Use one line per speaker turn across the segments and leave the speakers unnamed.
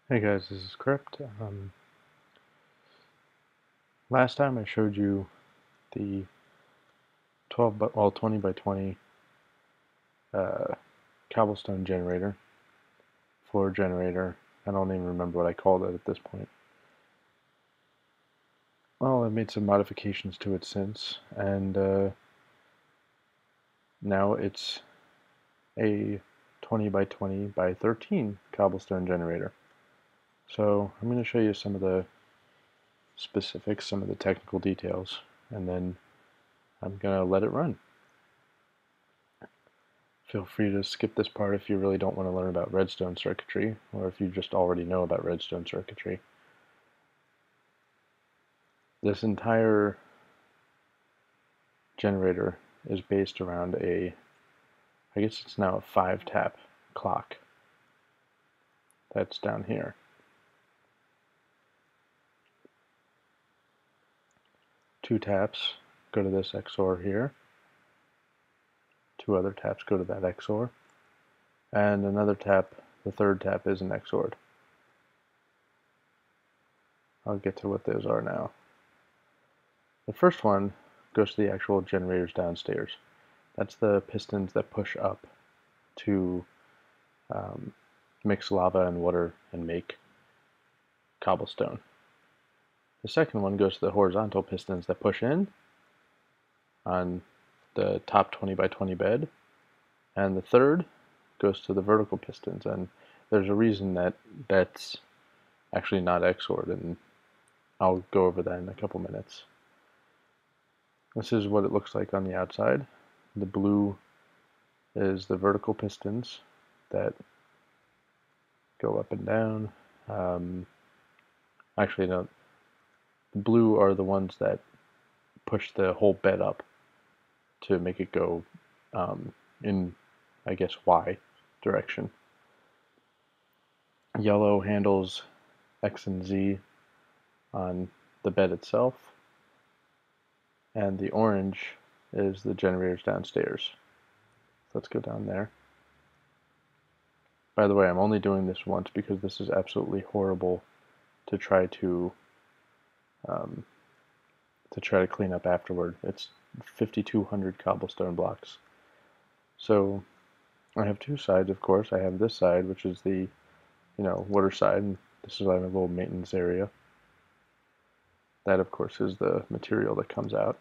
Hey guys, this is Crypt. Last time I showed you the 20 by 20 uh, Cobblestone Generator, floor generator. I don't even remember what I called it at this point. Well, I made some modifications to it since, and now it's a 20 by 20 by 13 Cobblestone Generator. So I'm going to show you some of the specifics, some of the technical details, and then I'm going to let it run. Feel free to skip this part if you really don't want to learn about redstone circuitry, or if you just already know about redstone circuitry. This entire generator is based around I guess it's now a 5-tap clock. That's down here. Two taps go to this XOR here. Two other taps go to that XOR. And another tap, the third tap, isn't XOR'd. I'll get to what those are now. The first one goes to the actual generators downstairs. That's the pistons that push up to mix lava and water and make cobblestone. The second one goes to the horizontal pistons that push in on the top 20 by 20 bed. And the third goes to the vertical pistons. And there's a reason that that's actually not XOR'd, and I'll go over that in a couple minutes. This is what it looks like on the outside. The blue is the vertical pistons that go up and down. Actually, no, the blue are the ones that push the whole bed up to make it go in, I guess, Y direction. Yellow handles X and Z on the bed itself, and the orange is the generators downstairs. Let's go down there. By the way, I'm only doing this once because this is absolutely horrible to try to clean up afterward. It's 5,200 cobblestone blocks. So I have two sides, of course. I have this side, which is the water side, and this is like a little maintenance area. That, of course, is the material that comes out.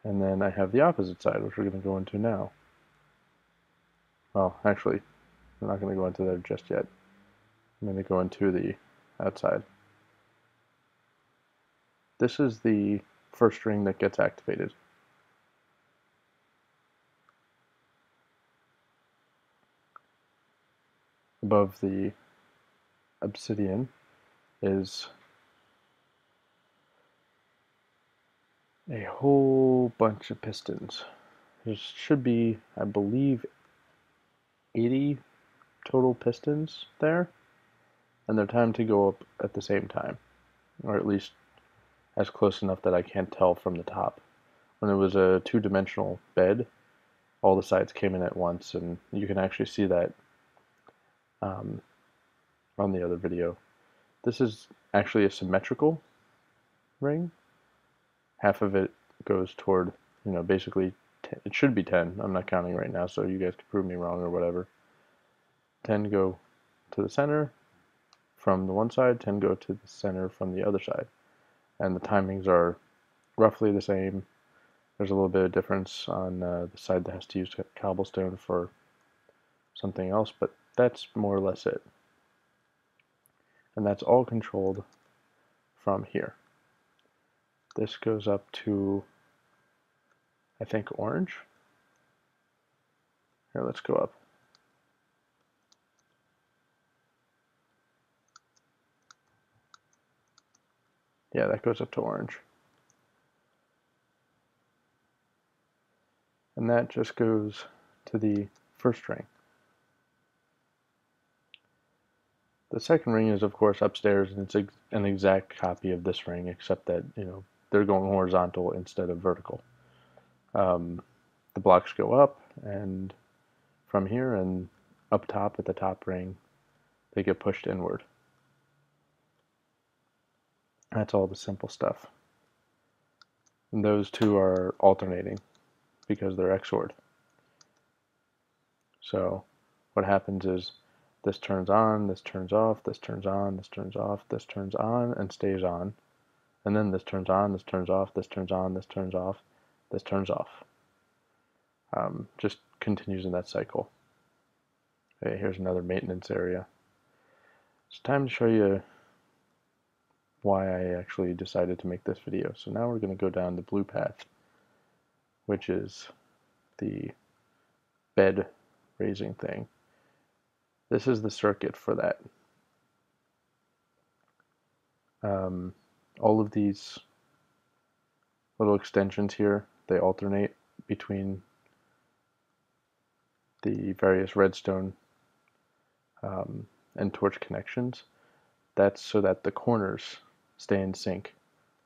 And then I have the opposite side, which we're going to go into now. Well, actually, we're not going to go into there just yet. I'm going to go into the outside. This is the first ring that gets activated. Above the obsidian is a whole bunch of pistons. There should be, I believe, 80 total pistons there, and they're timed to go up at the same time, or at least as close enough that I can't tell from the top. When it was a two-dimensional bed, all the sides came in at once, and you can actually see that on the other video. This is actually a symmetrical ring. Half of it goes toward, basically, it should be 10. I'm not counting right now, so you guys can prove me wrong or whatever. 10 go to the center from the one side, 10 go to the center from the other side. And the timings are roughly the same. There's a little bit of difference on the side that has to use cobblestone for something else, but that's more or less it. And that's all controlled from here. This goes up to, I think, orange. Here, let's go up. Yeah, that goes up to orange. And that just goes to the first ring. The second ring is, of course, upstairs, and it's an exact copy of this ring, except that, they're going horizontal instead of vertical. The blocks go up, and from here and up top at the top ring, they get pushed inward. That's all the simple stuff. And those two are alternating because they're XORed. So what happens is this turns on, this turns off, this turns on, this turns off, this turns on and stays on. And then this turns on, this turns off, this turns on, this turns off, this turns off. Just continues in that cycle. Okay, here's another maintenance area. It's time to show you why I actually decided to make this video. So now we're going to go down the blue path, which is the bed raising thing. This is the circuit for that. All of these little extensions here, they alternate between the various redstone and torch connections. That's so that the corners stay in sync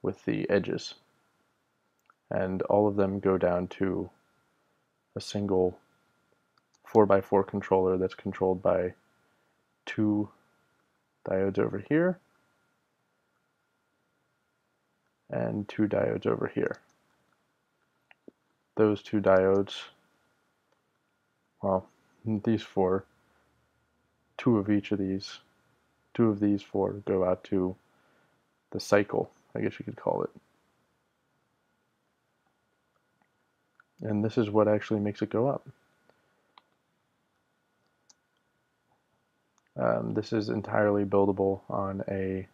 with the edges. And all of them go down to a single 4x4 controller that's controlled by two diodes over here and two diodes over here. Those two diodes, well, these four, two of these four go out to the cycle, I guess you could call it. And this is what actually makes it go up. This is entirely buildable on a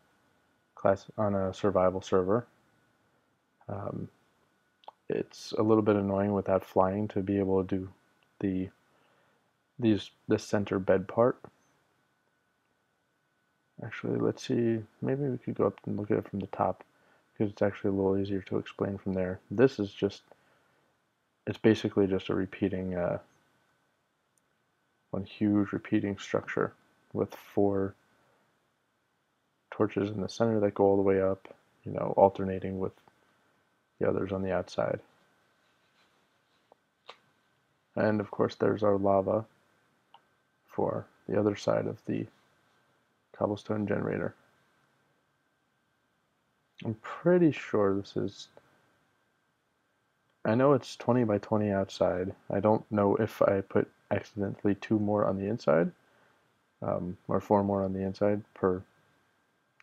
survival server. It's a little bit annoying without flying to be able to do this center bed part. Actually, let's see, maybe we could go up and look at it from the top, because it's actually a little easier to explain from there. This is just, it's basically just a repeating, one huge repeating structure with four torches in the center that go all the way up, you know, alternating with the others on the outside. And of course there's our lava for the other side of the Cobblestone Generator. I'm pretty sure this is, I know it's 20 by 20 outside. I don't know if I put accidentally 2 more on the inside, or 4 more on the inside per,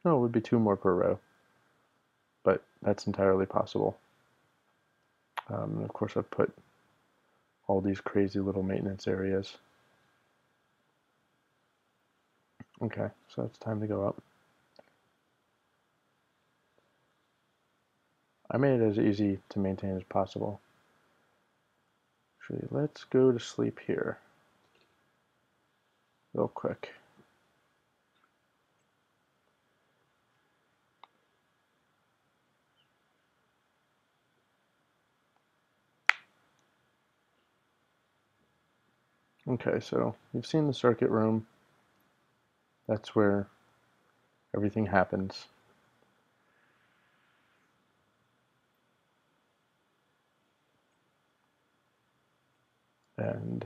no, it would be 2 more per row, but that's entirely possible. And of course I've put all these crazy little maintenance areas. Okay, so it's time to go up. I made it as easy to maintain as possible. Actually, let's go to sleep here real quick. Okay, so you've seen the circuit room. That's where everything happens. And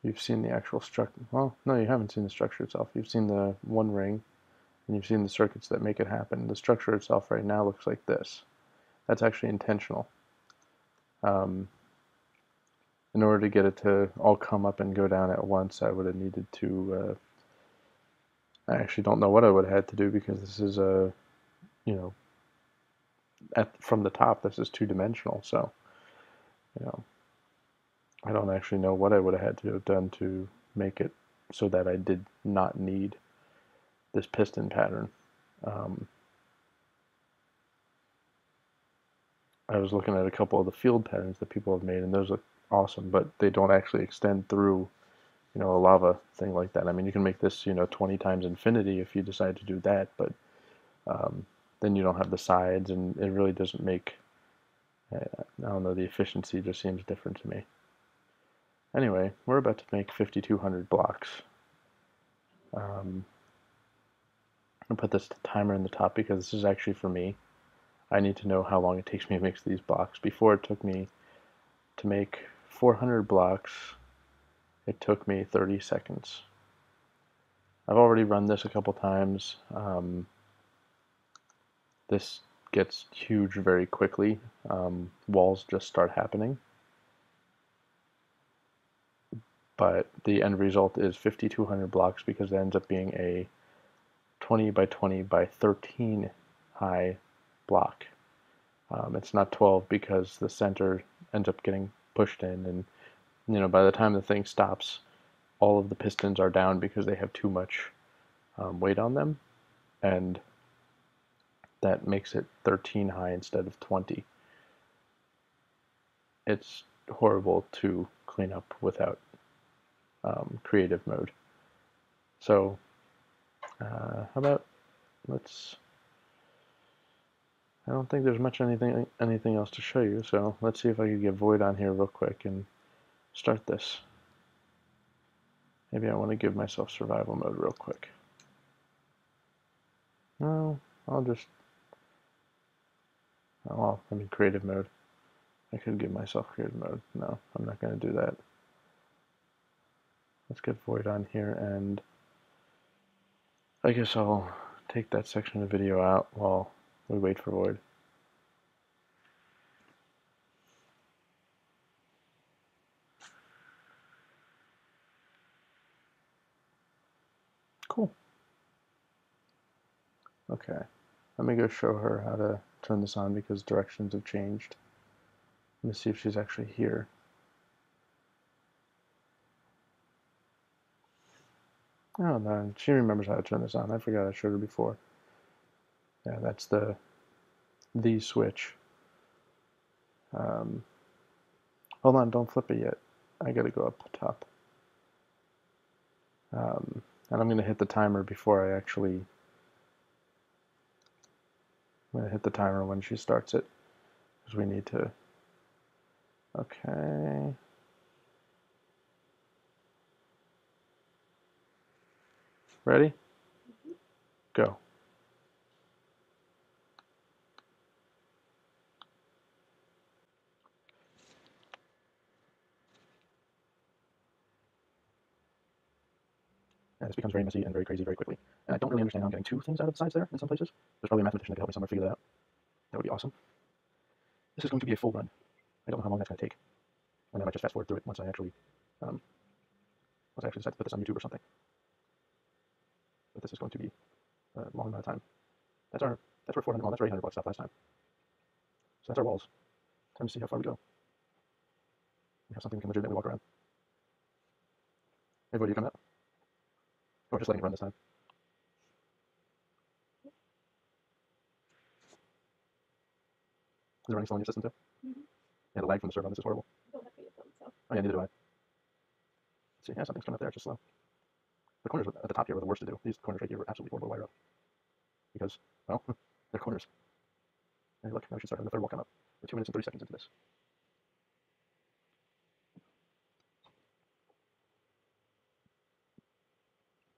you've seen the actual structure. Well, no, you haven't seen the structure itself. You've seen the one ring, and you've seen the circuits that make it happen. The structure itself right now looks like this. That's actually intentional. In order to get it to all come up and go down at once, I would have needed to, I actually don't know what I would have had to do, because this is a, you know, from the top, this is 2-dimensional, so, you know, I don't actually know what I would have had to have done to make it so that I did not need this piston pattern. I was looking at a couple of the field patterns that people have made, and those look awesome, but they don't actually extend through, you know, a lava thing like that. I mean, you can make this, you know, 20 times infinity if you decide to do that, but then you don't have the sides, and it really doesn't make, I don't know, the efficiency just seems different to me. Anyway, we're about to make 5,200 blocks. I'll put this timer in the top because this is actually for me. I need to know how long it takes me to make these blocks. Before, it took me to make 400 blocks, it took me 30 seconds. I've already run this a couple times. This gets huge very quickly. Walls just start happening. But the end result is 5,200 blocks because it ends up being a 20 by 20 by 13 high block. It's not 12 because the center ends up getting pushed in, and by the time the thing stops, all of the pistons are down because they have too much weight on them, and that makes it 13 high instead of 20. It's horrible to clean up without creative mode. So how about let's. I don't think there's much anything else to show you, so let's see if I can get Void on here real quick and start this. Maybe I want to give myself survival mode real quick. No, I'll just. Oh, I'm in creative mode. I could give myself creative mode. No, I'm not going to do that. Let's get Void on here, and I guess I'll take that section of the video out while we wait for Void. Cool. Okay, let me go show her how to turn this on because directions have changed. Let me see if she's actually here. Oh no, she remembers how to turn this on. I forgot I showed her before. Yeah, that's the switch. Hold on, don't flip it yet. I gotta go up top. And I'm gonna hit the timer before I actually. I'm gonna hit the timer when she starts it because we need to. Okay. Ready? Go. And this becomes very messy and very crazy very quickly. And I don't really understand how I'm getting two things out of the sides there in some places. There's probably a mathematician that can help me somewhere figure that out. That would be awesome. This is going to be a full run. I don't know how long that's going to take. And I might just fast forward through it once I actually decide to put this on YouTube or something. But this is going to be a long amount of time. That's our 400. Well, that's our 800 block stuff last time. So that's our walls. Time to see how far we go. We have something we can legitimately walk around. Hey, Void, you coming up? Or just letting it run this time? Is it running slow on your system too? Yeah, the lag from the server on this is horrible. Oh yeah, neither do I. Let's see, yeah, something's coming up there, it's just slow. The corners at the top here were the worst to do. These corners right here were absolutely horrible to wire up. Because, well, they're corners. Hey, look, now we should start having the third wall come up. We're 2 minutes and 30 seconds into this.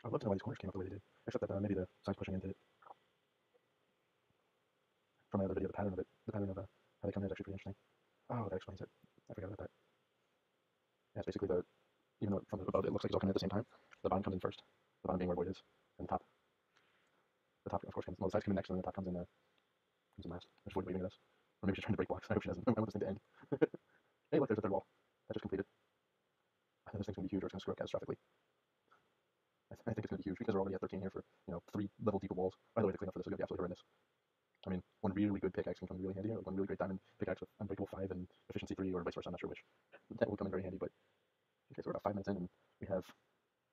I'd love to know why these corners came up the way they did. Except that maybe the sign's pushing into it. From my other video, the pattern of how they come in is actually pretty interesting. Oh, that explains it. I forgot about that. Yeah, it's basically even though from above it looks like it's all coming at the same time, the bottom comes in first. The bottom being where Void is, and the top of course comes. Well, the sides come in next, and then the top comes in last. There's Void waving at us. Or maybe she's trying to break blocks. I hope she doesn't. I want this thing to end. Hey, look, there's a third wall. That just completed. I think this thing's gonna be huge, or it's gonna screw up catastrophically. I think it's gonna be huge because we're already at 13 here for 3 level deeper walls. By the way, the cleanup for this is gonna be absolutely horrendous. I mean, one really good pickaxe can come in really handy, or one really great diamond pickaxe with Unbreakable 5 and Efficiency 3, or vice versa. I'm not sure which. That will come in very handy. But okay, so we're about 5 minutes in, and we have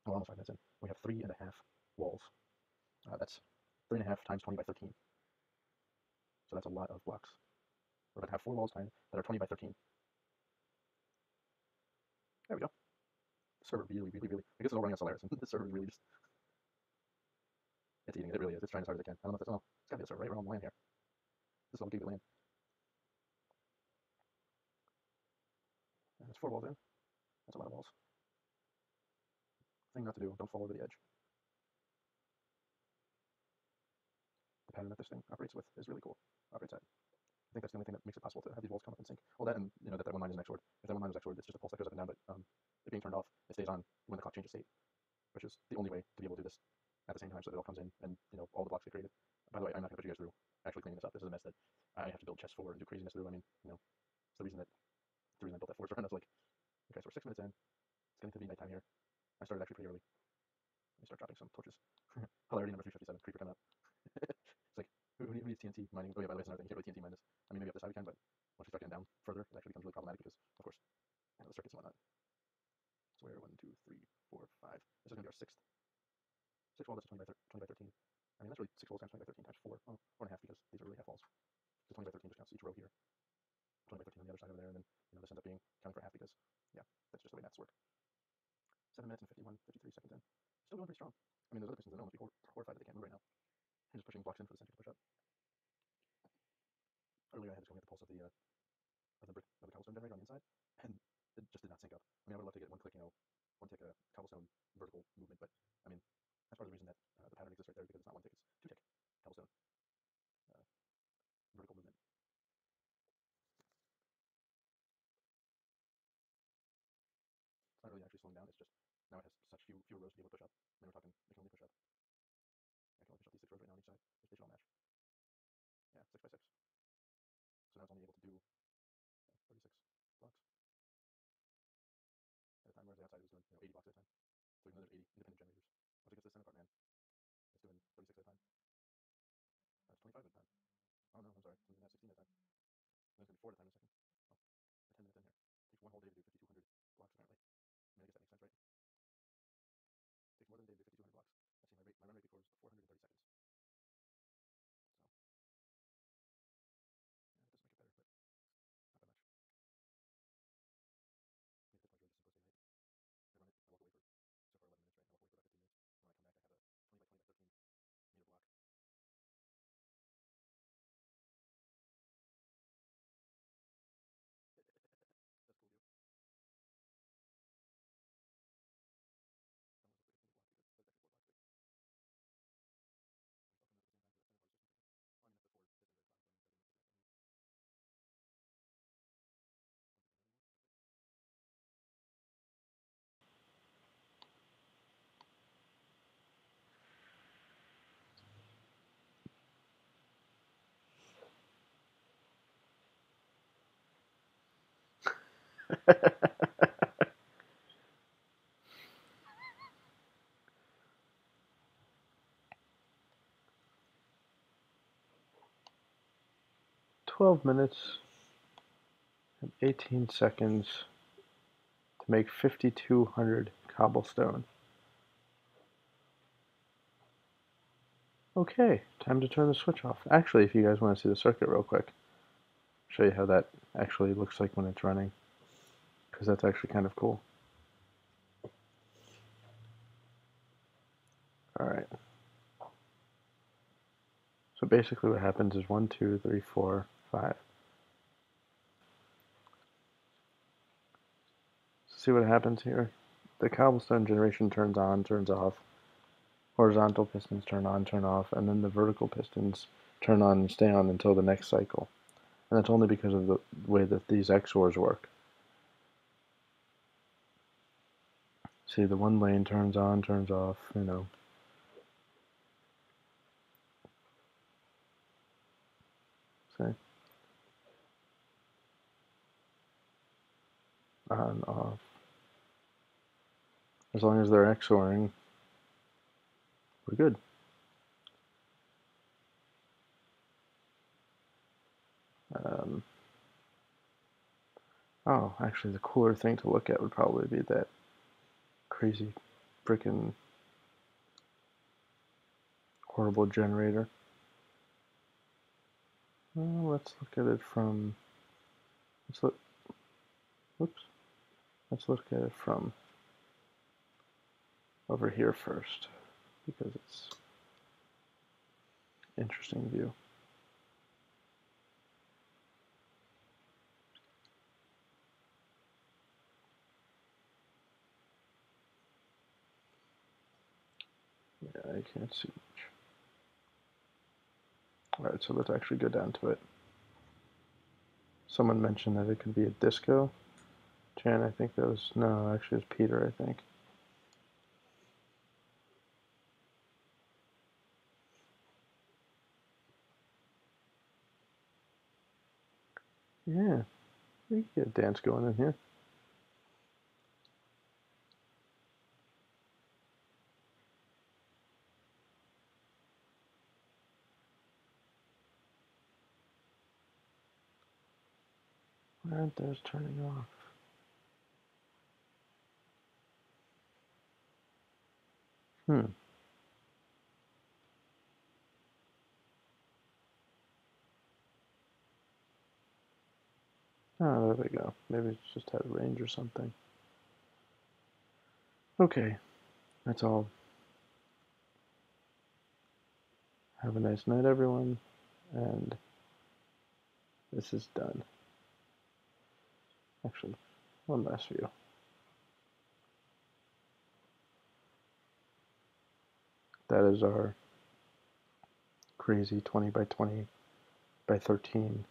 almost 5 minutes in. We have 3.5 walls. That's 3.5 times 20 by 13. So that's a lot of blocks. We're going to have 4 walls that are 20 by 13. There we go. The server really, I guess it's all running on Solaris, and the server really just, it's eating it. It really is. It's trying as hard as it can. I don't know if that's, it's got to be a server, right? We're on land here. This is all gigabit land. And there's 4 walls in. That's a lot of walls. Thing not to do, don't fall over the edge. The pattern that this thing operates with is really cool. Operates at. I think that's the only thing that makes it possible to have these walls come up in sync. Well, that and that one line is an X-Word. If that one line is X-Word, it's just a pulse that goes up and down, but it being turned off, it stays on when the clock changes state, which is the only way to be able to do this. at the same time so that it all comes in and, you know, all the blocks get created. By the way, I'm not going to put you guys through actually cleaning this up. This is a mess that I have to build chests for and do craziness through. I mean, you know, it's the reason I built that forest run. I was like, okay, so we're 6 minutes in. It's getting to be nighttime here. I started actually pretty early. Let me start dropping some torches. Hilarity number 357, creeper coming up. It's like, who needs TNT mining? Oh yeah, by the way, that's another thing. You can't really TNT mine this. I mean, maybe up this side we can, but once you start getting down further, it actually becomes really problematic because, of course, you know, the circuits and whatnot. So we're 1, 2, 3, 4, 5. This is going to be our sixth wall. This is 20 by 13. I mean, that's really 6 walls times 20 by 13 times 4. Oh, 4.5 because these are really half walls. So 20 by 13 just counts each row here. 20 by 13 on the other side over there, and then, you know, this ends up being counting for half because, yeah, that's just the way maths work. 7 minutes and 53 seconds in. Still going pretty strong. I mean, those other pistons, I know, must be horrified that they can't move right now. I'm just pushing blocks in for the center to push up. Earlier, I had to go get the pulse of the cobblestone generator on the inside, and it just did not sync up. I mean, I would love to get one click, you know, one tick cobblestone vertical movement, but I mean, that's part of the reason that the pattern exists right there because it's not one tick, it's 2 tick cobblestone vertical movement. It's not really actually slowing down. It's just now it has such fewer rows to be able to push up. And then we're talking, it can only push up. I can only push up these 6 rows right now on each side. Just digital match. Yeah, 6 by 6. So now it's only able to do 36 blocks at a time, whereas the outside was doing, you know, 80 blocks at a time. So we can another 80 independent generators. Once it gets to the center part, man, it's doing 36 at a time. That's 25 at a time. Oh no, I'm sorry. It's going to be 16 at a time. And it's going to be 4 at a time in a second. Oh, we're 10 minutes in here. It takes one whole day to do 5,200 blocks apparently. I mean, I guess that makes sense, right? It takes more than a day to do 5,200 blocks. Let's see, my run rate before was 430 seconds. So, yeah, it does make it better, but not that much. I mean, at this point, it's really just simplicity, right? I run it, I walk away for so far 11 minutes, right? I walk away for about 15 minutes. When I come back, I have a 20 by 20 by 13 meter block. That's cool, dude. Someone else looks like it's single block too. That's actually 4 blocks big. And it's all coming up at the same time, so the center part is just 6 seconds. Oh, I mean, that's the 4 pistons right at the bottom, so I mean, that's the next thing.
Move. 12 minutes and 18 seconds to make 5,200 cobblestone. Okay, time to turn the switch off. Actually, if you guys want to see the circuit real quick, show you how that actually looks like when it's running, because that's actually kind of cool. Alright. So basically what happens is 1, 2, 3, 4, 5. See what happens here? The cobblestone generation turns on, turns off. Horizontal pistons turn on, turn off, and then the vertical pistons turn on and stay on until the next cycle. And that's only because of the way that these XORs work. See, the one lane turns on, turns off, you know. See? On, off. As long as they're XORing, we're good. Oh, actually, the cooler thing to look at would probably be that crazy freaking horrible generator. Well, let's look at it from. Let's look. Whoops. Let's look at it from over here first because it's interesting view. Yeah, I can't see much. Alright, so let's actually go down to it. Someone mentioned that it could be a disco. Jan, I think that was, no, actually it was Peter, I think. Yeah, we can get a dance going in here. Why aren't those turning off? Hmm. Oh, there we go. Maybe it's just out of range or something. Okay, that's all. Have a nice night, everyone, and this is done. Actually, one last view. That is our crazy 20 by 20 by 13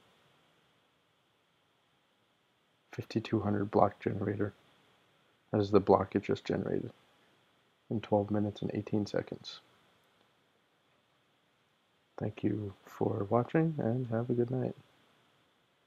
5200 block generator. That is the block it just generated in 12 minutes and 18 seconds. Thank you for watching and have a good night.